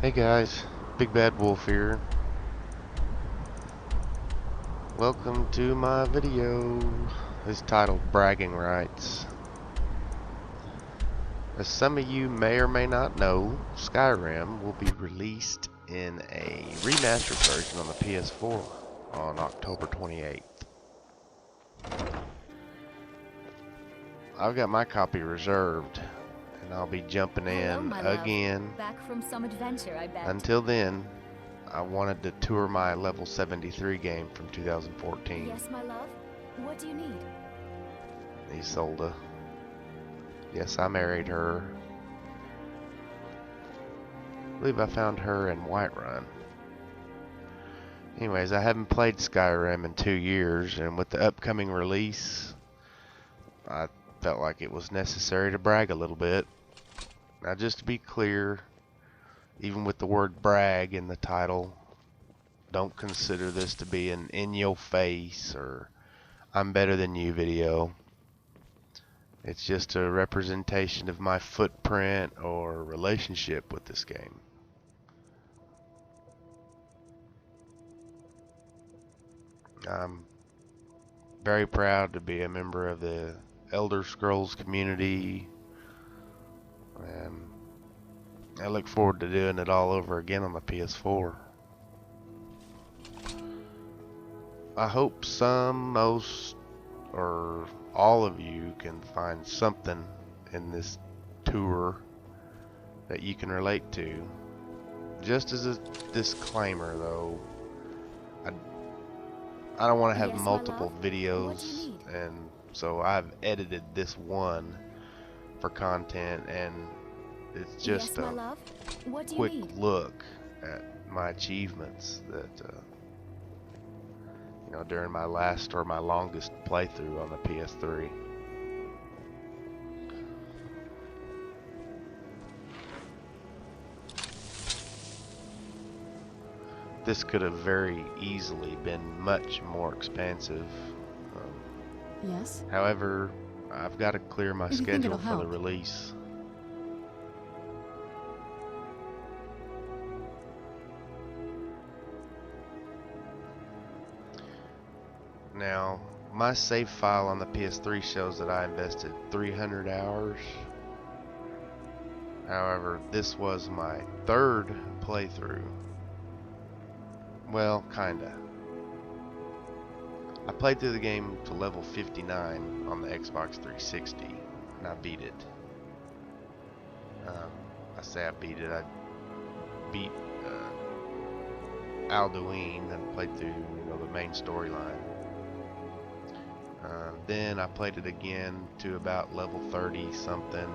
Hey guys, Big Bad Wolf here. Welcome to my video. It's titled Bragging Rights. As some of you may or may not know, Skyrim will be released in a remastered version on the PS4 on October 28th. I've got my copy reserved, and I'll be jumping in again. Back from some adventure, I bet. Until then, I wanted to tour my level 73 game from 2014. Yes, my love. What do you need? Isolde. Yes, I married her. I believe I found her in Whiterun. Anyways, I haven't played Skyrim in 2 years, and with the upcoming release, I felt like it was necessary to brag a little bit. Now, just to be clear, even with the word brag in the title, don't consider this to be an in-your-face or I'm better than you video. It's just a representation of my footprint or relationship with this game. I'm very proud to be a member of the Elder Scrolls community, and I look forward to doing it all over again on the PS4. I hope some, most, or all of you can find something in this tour that you can relate to. Just as a disclaimer though, I don't want to have multiple videos, and so I've edited this one for content, and it's just a quick look at my achievements that you know, during my last or my longest playthrough on the PS3. This could have very easily been much more expansive. Yes? However, I've got to clear my schedule for the release. Now, my save file on the PS3 shows that I invested 300 hours. However, this was my third playthrough. Well, kinda. I played through the game to level 59 on the Xbox 360, and I beat it. I say I beat it. I beat Alduin and played through, you know, the main storyline. Then I played it again to about level 30 something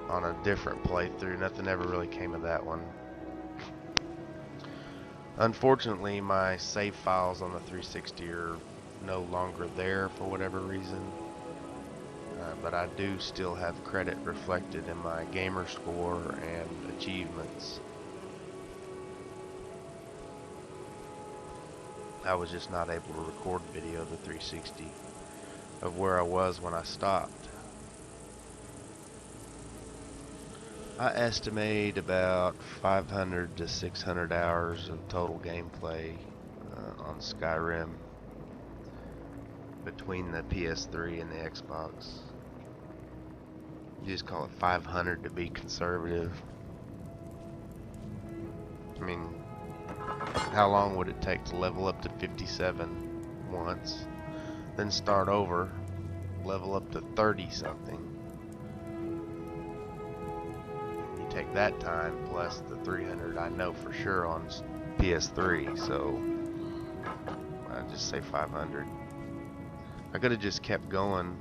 on a different playthrough. Nothing ever really came of that one. Unfortunately, my save files on the 360 are no longer there for whatever reason, but I do still have credit reflected in my gamer score and achievements. I was just not able to record video of the 360 of where I was when I stopped. I estimate about 500 to 600 hours of total gameplay on Skyrim between the PS3 and the Xbox. You just call it 500 to be conservative. I mean, how long would it take to level up to 57 once, then start over, level up to 30 something? You take that time plus the 300 I know for sure on PS3, so I just say 500. I could have just kept going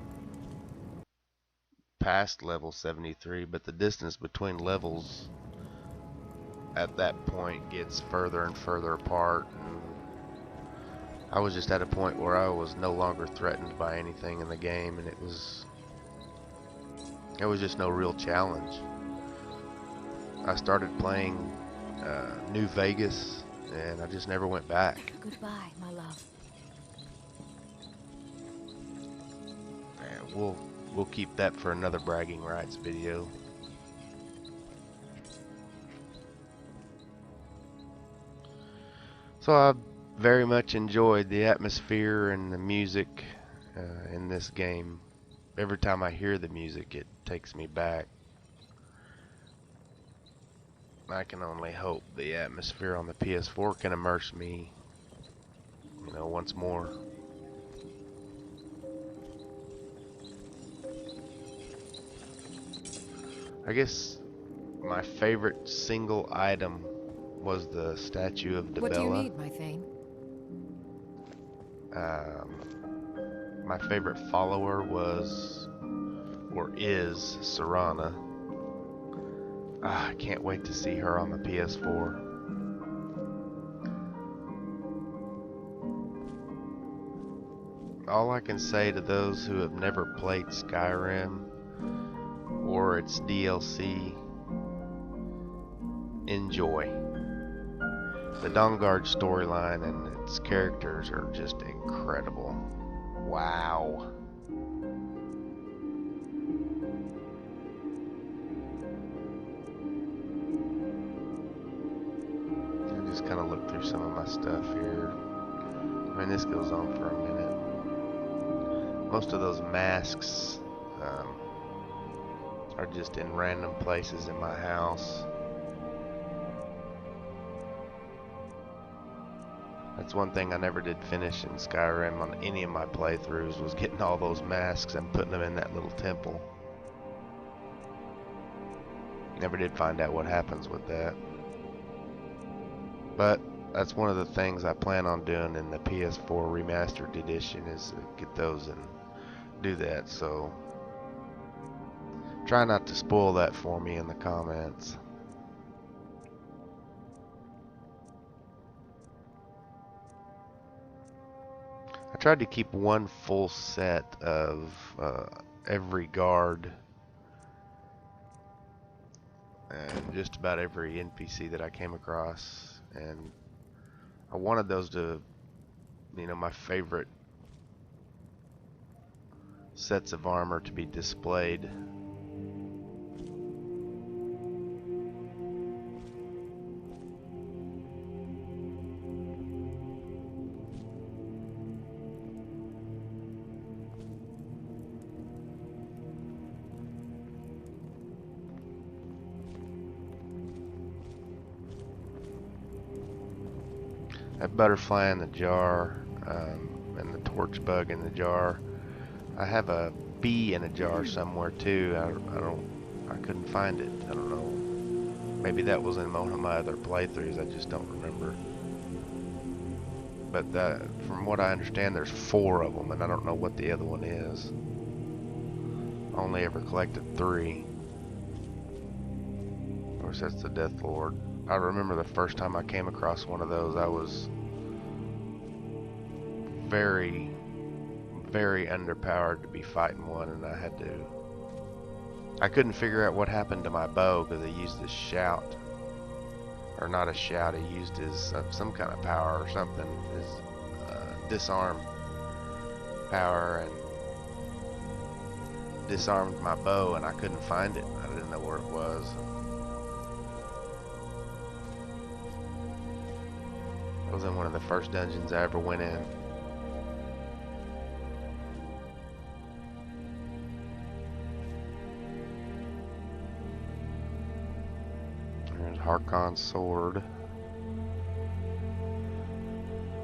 past level 73, but the distance between levels at that point gets further and further apart, and I was just at a point where I was no longer threatened by anything in the game, and it was just no real challenge. I started playing New Vegas, and I just never went back. Goodbye, my love. And we'll keep that for another bragging rights video. So I very much enjoyed the atmosphere and the music in this game. Every time I hear the music, it takes me back. I can only hope the atmosphere on the PS4 can immerse me, once more. I guess my favorite single item was the statue of What do you Debella. need, my Thane? My favorite follower was, or is, Serana. I can't wait to see her on the PS4. All I can say to those who have never played Skyrim or its DLC, enjoy. The Dawnguard storyline and its characters are just incredible. Wow. I just kind of look through some of my stuff here. I mean, this goes on for a minute. Most of those masks are just in random places in my house. That's one thing I never did finish in Skyrim on any of my playthroughs, was getting all those masks and putting them in that little temple. Never did find out what happens with that. But that's one of the things I plan on doing in the PS4 Remastered Edition, is get those and do that. So try not to spoil that for me in the comments. I tried to keep one full set of every guard and just about every NPC that I came across, and I wanted those to, my favorite sets of armor to be displayed. That butterfly in the jar, and the torch bug in the jar. I have a bee in a jar somewhere too. I couldn't find it. I don't know. Maybe that was in one of my other playthroughs. I just don't remember. But from what I understand, there's 4 of them, and I don't know what the other one is. I only ever collected 3. Of course, that's the Death Lord. I remember the first time I came across one of those, I was very, very underpowered to be fighting one, and I couldn't figure out what happened to my bow, because I used this shout, or not a shout, he used his some kind of power or something, his disarm power, and disarmed my bow, and I couldn't find it. I didn't know where it was. It was in one of the first dungeons I ever went in. There's Harkon's sword.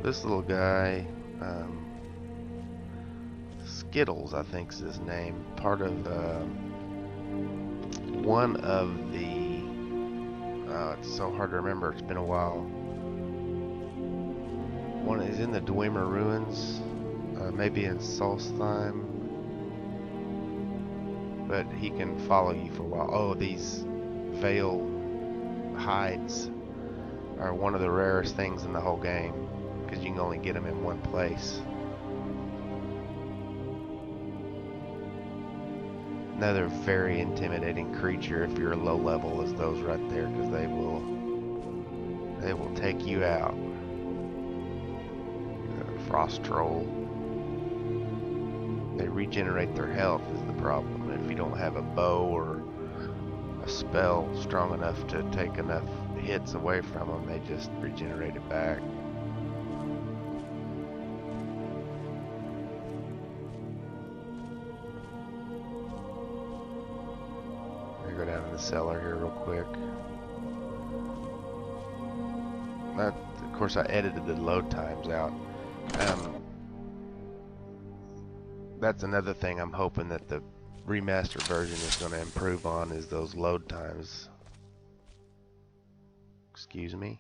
This little guy, Skittles, I think is his name. Part of one of the. It's so hard to remember. It's been a while. One is in the Dwemer Ruins, maybe in Solstheim, but he can follow you for a while. Oh, these Veil hides are one of the rarest things in the whole game, because you can only get them in one place. Another very intimidating creature if you're low level is those right there, because they will take you out. Frost troll. They regenerate their health is the problem. If you don't have a bow or a spell strong enough to take enough hits away from them, they just regenerate it back. go down in the cellar here real quick. Of course, I edited the load times out. That's another thing I'm hoping that the remastered version is going to improve on, is those load times. Excuse me.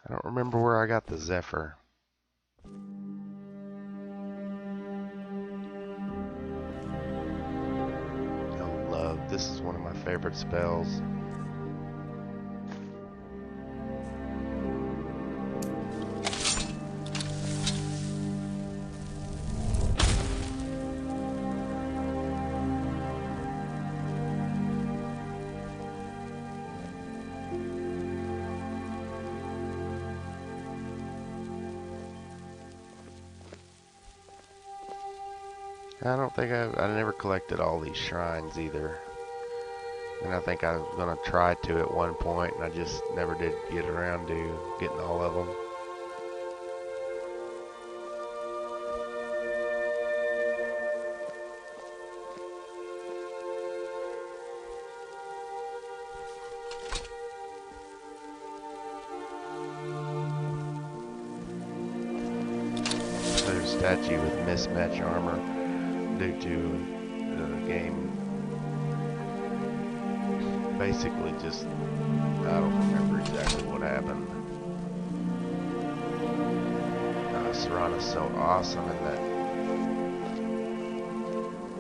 I don't remember where I got the Zephyr. Oh, love. This is one of my favorite spells. I don't think I never collected all these shrines either. And I think I was going to try to at one point, and I just never did get around to getting all of them. There's a statue with mismatch armor due to the game basically just, I don't remember exactly what happened. Serana's so awesome in that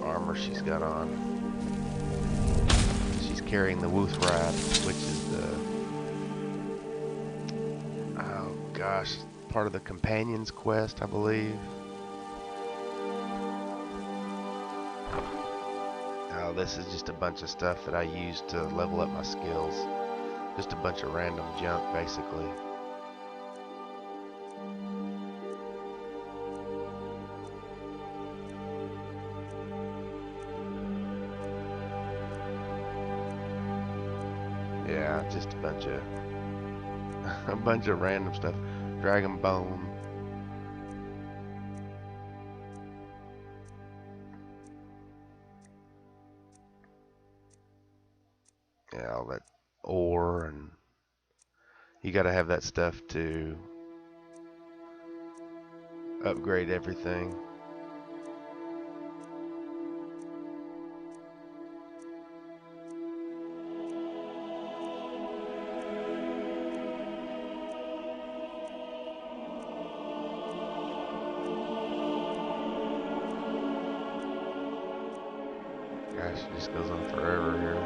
armor she's got on. She's carrying the Wuthrat, which is the, oh gosh, part of the Companion's Quest, I believe. Oh, this is just a bunch of stuff that I use to level up my skills. Just a bunch of random junk, basically. Yeah, just a bunch of random stuff. Dragon Bone. Yeah, all that ore, and you gotta have that stuff to upgrade everything. Gosh, it just goes on forever here.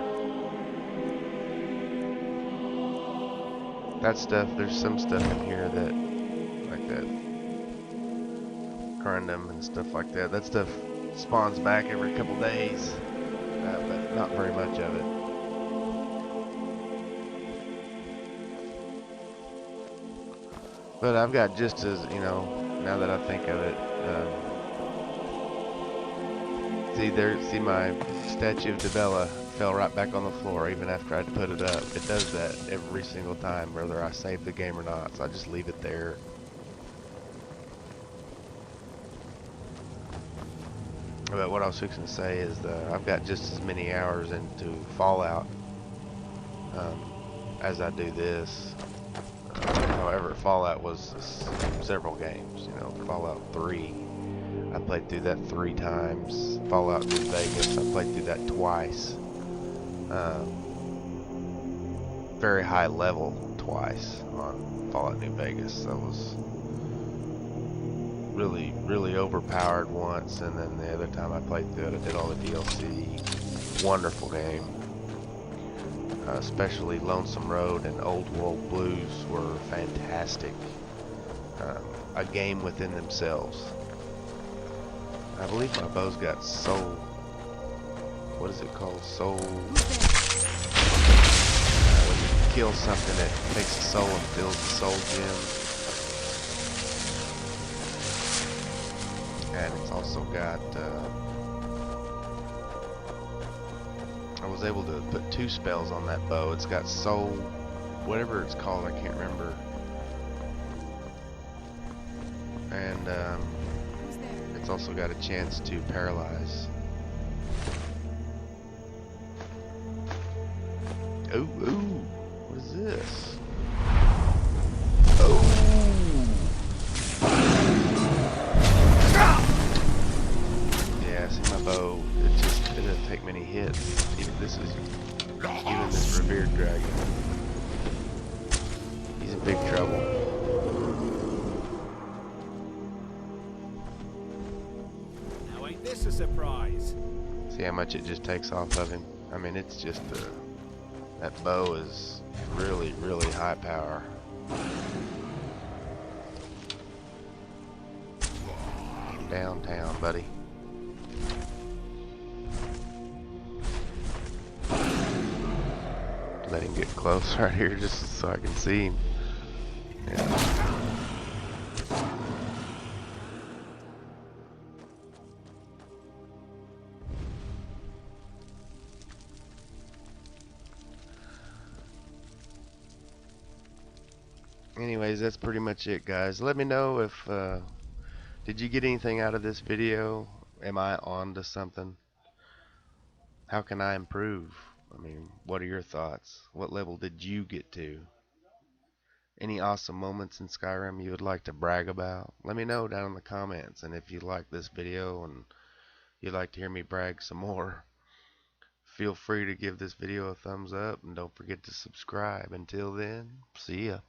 That stuff, there's some stuff in here that, like that corundum and stuff like that. That stuff spawns back every couple days, but not very much of it. But I've got just as, you know, now that I think of it, see my statue of Debella fell right back on the floor even after I'd put it up. It does that every single time, whether I save the game or not, so I just leave it there. But what I was fixing to say is I've got just as many hours into Fallout as I do this. However, Fallout was several games, you know. Fallout 3, I played through that 3 times. Fallout New Vegas, I played through that twice. Very high level twice on Fallout New Vegas. That was really, really overpowered once, and then the other time I played through it, I did all the DLC. Wonderful game. Especially Lonesome Road and Old World Blues were fantastic. A game within themselves. I believe my bow's got soul. What is it called? Soul. When you kill something, it takes the soul and fills the soul gem. And it's also got. I was able to put 2 spells on that bow. It's got soul, whatever it's called, I can't remember. And It's also got a chance to paralyze. Ooh, ooh, what is this? Oh! Yeah, see my bow, it doesn't take many hits. Even this revered dragon. He's in big trouble. Now ain't this a surprise? See how much it just takes off of him? I mean, it's just that bow is really, really high power. Downtown, buddy. Let him get close right here just so I can see him. Yeah. Anyways, that's pretty much it, guys. Let me know if did you get anything out of this video? Am I on to something? How can I improve? I mean, what are your thoughts? What level did you get to? Any awesome moments in Skyrim you would like to brag about? Let me know down in the comments. And if you like this video and you'd like to hear me brag some more, feel free to give this video a thumbs up and don't forget to subscribe. Until then, see ya.